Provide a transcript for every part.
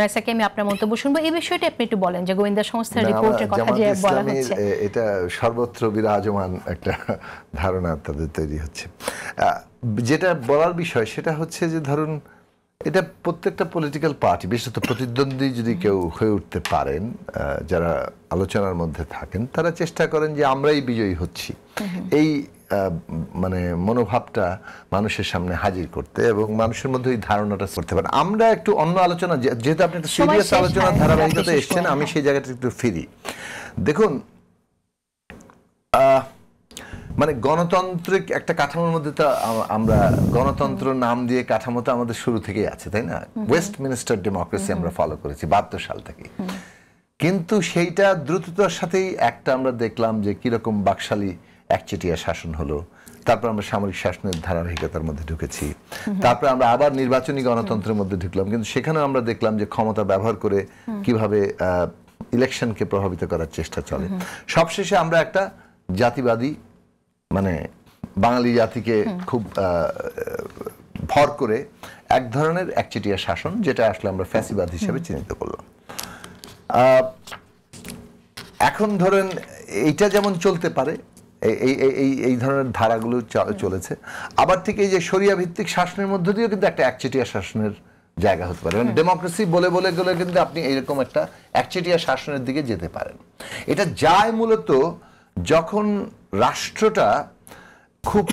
রাইসাকে আমি আপনার মন্তব্য শুনবো। এই বিষয়টা আপনি একটু বলেন যে গোয়েন্দা সংস্থার রিপোর্টের কথা যে বলা হচ্ছে, এটা সর্বত্র বিরাজমান একটা ধারণা তাদের তৈরি হচ্ছে। যেটা বলার বিষয় সেটা হচ্ছে যে ধরুন এটা প্রত্যেকটা পলিটিক্যাল পার্টি, বিশেষত প্রতিদ্বন্দ্বী যদি কেউ হয়ে উঠতে পারেন, যারা আলোচনার মধ্যে থাকেন, তারা চেষ্টা করেন যে আমরাই বিজয়ী হচ্ছি, এই মানে মনোভাবটা মানুষের সামনে হাজির করতে এবং মানুষের মধ্যে এই ধারণাটা করতে পারেন। আমরা একটু অন্য আলোচনা, যেহেতু আপনি একটা সিরিয়াস আলোচনার ধারাবাহিকতা এসছেন, আমি সেই জায়গাটা একটু ফিরি। দেখুন মানে গণতান্ত্রিক একটা কাঠামোর মধ্যে তো আমরা গণতন্ত্র নাম দিয়ে কাঠামোটা আমাদের শুরু থেকেই আছে, তাই না? ওয়েস্টমিনিস্টার ডেমোক্রেসি আমরা ফলো করেছি 72 সাল থেকে। কিন্তু সেইটা দ্রুততার সাথেই একটা আমরা দেখলাম যে কিরকম বাকশালী একচেটিয়া শাসন হলো, তারপর আমরা সামরিক শাসনের ধারাবাহিকতার মধ্যে ঢুকেছি, তারপর আমরা আবার নির্বাচনী গণতন্ত্রের মধ্যে ঢুকলাম, কিন্তু সেখানেও আমরা দেখলাম যে ক্ষমতা ব্যবহার করে কিভাবে ইলেকশনকে প্রভাবিত করার চেষ্টা চলে। সবশেষে আমরা একটা জাতিবাদী মানে বাঙালি জাতিকে খুব ভর করে এক ধরনের একচেটিয়া শাসন, যেটা আসলে আমরা ফ্যাসিবাদ হিসেবে চিহ্নিত করলাম। এখন ধরেন এইটা যেমন চলতে পারে, এই ধরনের ধারাগুলো চলেছে, আবার ঠিক এই যে শরিয়া ভিত্তিক শাসনের মধ্য দিয়েও কিন্তু একটা একচেটিয়া শাসনের জায়গা হতে পারে। মানে ডেমোক্রেসি বলে বলে গেলে কিন্তু আপনি এইরকম একটা একচেটিয়া শাসনের দিকে যেতে পারেন। এটা যায় মূলত যখন রাষ্ট্রটা খুব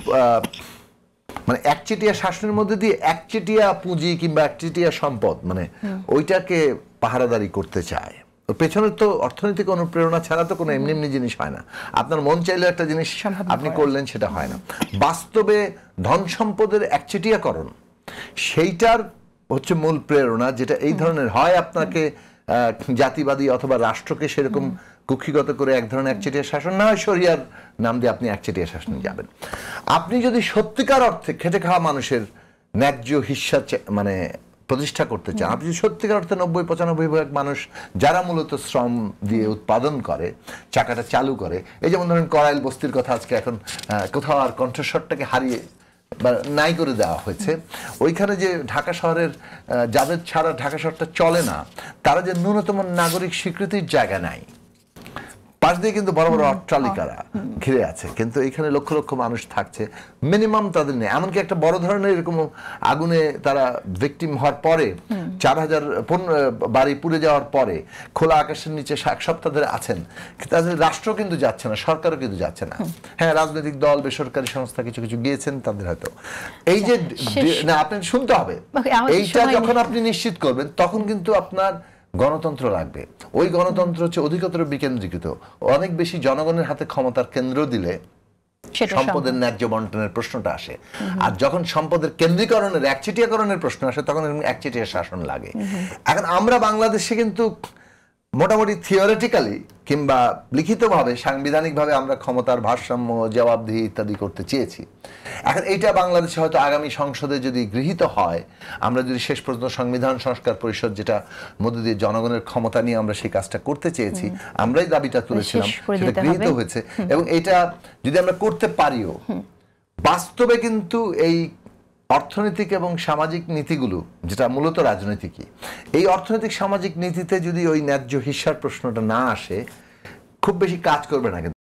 মানে একচেটিয়া শাসনের মধ্যে দিয়ে একচেটিয়া পুঁজি কিংবা একচেটিয়া সম্পদ মানে ওইটাকে পাহারাদারি করতে চায়। পেছনের তো অর্থনৈতিক অনুপ্রেরণা ছাড়া তো কোনো এমনি এমনি জিনিস হয় না। আপনার মন চাইলে একটা জিনিস আপনি করলেন, সেটা হয় না। বাস্তবে ধন সম্পদের একচেটিয়াকরণ সেইটার হচ্ছে মূল প্রেরণা, যেটা এই ধরনের হয় আপনাকে জাতিবাদী অথবা রাষ্ট্রকে সেরকম কুক্ষিগত করে এক ধরনের একচেটিয়া শাসন, না হয় শরিয়ার নাম দিয়ে আপনি একচেটিয়া শাসনে যাবেন। আপনি যদি সত্যিকার অর্থে খেটে খাওয়া মানুষের ন্যায্য হিস্সা মানে প্রতিষ্ঠা করতে চান, আপনি যদি সত্যিকার অর্থে 90-95% মানুষ যারা মূলত শ্রম দিয়ে উৎপাদন করে, চাকাটা চালু করে, এই যেমন ধরেন করাইল বস্তির কথা আজকে এখন কোথাও আর কণ্ঠস্বরটাকে হারিয়ে বা নাই করে দেওয়া হয়েছে। ওইখানে যে ঢাকা শহরের যাদের ছাড়া ঢাকা শহরটা চলে না, তারা যে ন্যূনতম নাগরিক স্বীকৃতির জায়গা নাই, পাশ দিয়ে কিন্তু বড় বড় অট্টালিকারা ঘিরে আছে, কিন্তু এখানে লক্ষ লক্ষ মানুষ থাকছে, মিনিমাম তাদের নেই। এমনকি একটা বড় ধরনের এরকম আগুনে তারা ভিকটিম হওয়ার পরে 4000 বাড়ি পুড়ে যাওয়ার পরে খোলা আকাশের নিচে এক সপ্তাহ ধরে আছেন, তাদের রাষ্ট্র কিন্তু যাচ্ছে না, সরকারও কিন্তু যাচ্ছে না। হ্যাঁ, রাজনৈতিক দল, বেসরকারি সংস্থা কিছু কিছু গিয়েছেন, তাদের হয়তো এই যে না, আপনি শুনতে হবে, এইটা যখন আপনি নিশ্চিত করবেন তখন কিন্তু আপনার গণতন্ত্র লাগবে। ওই গণতন্ত্র হচ্ছে অধিকতর বিকেন্দ্রীকৃত, অনেক বেশি জনগণের হাতে ক্ষমতার কেন্দ্র দিলে সম্পদের ন্যায্য বন্টনের প্রশ্নটা আসে। আর যখন সম্পদের কেন্দ্রীকরণের একচেটিয়াকরণের প্রশ্ন আসে, তখন একচেটিয়া শাসন লাগে। এখন আমরা বাংলাদেশে কিন্তু মোটামুটি থিওরিটিক্যালি কিংবা লিখিতভাবে সাংবিধানিকভাবে আমরা ক্ষমতার ভারসাম্য, জবাবদিহি ইত্যাদি করতে চেয়েছি। এখন এইটা বাংলাদেশে হয়তো আগামী সংসদে যদি গৃহীত হয়, আমরা যদি শেষ পর্যন্ত সংবিধান সংস্কার পরিষদ, যেটা মধ্য দিয়ে জনগণের ক্ষমতা নিয়ে আমরা সেই কাজটা করতে চেয়েছি, আমরাই দাবিটা তুলেছিলাম, সেটা গৃহীত হয়েছে। এবং এটা যদি আমরা করতে পারিও, বাস্তবে কিন্তু এই অর্থনৈতিক এবং সামাজিক নীতিগুলো, যেটা মূলত রাজনৈতিকই, এই অর্থনৈতিক সামাজিক নীতিতে যদি ওই ন্যায্য হিস্যার প্রশ্নটা না আসে, খুব বেশি কাজ করবে না। কিন্তু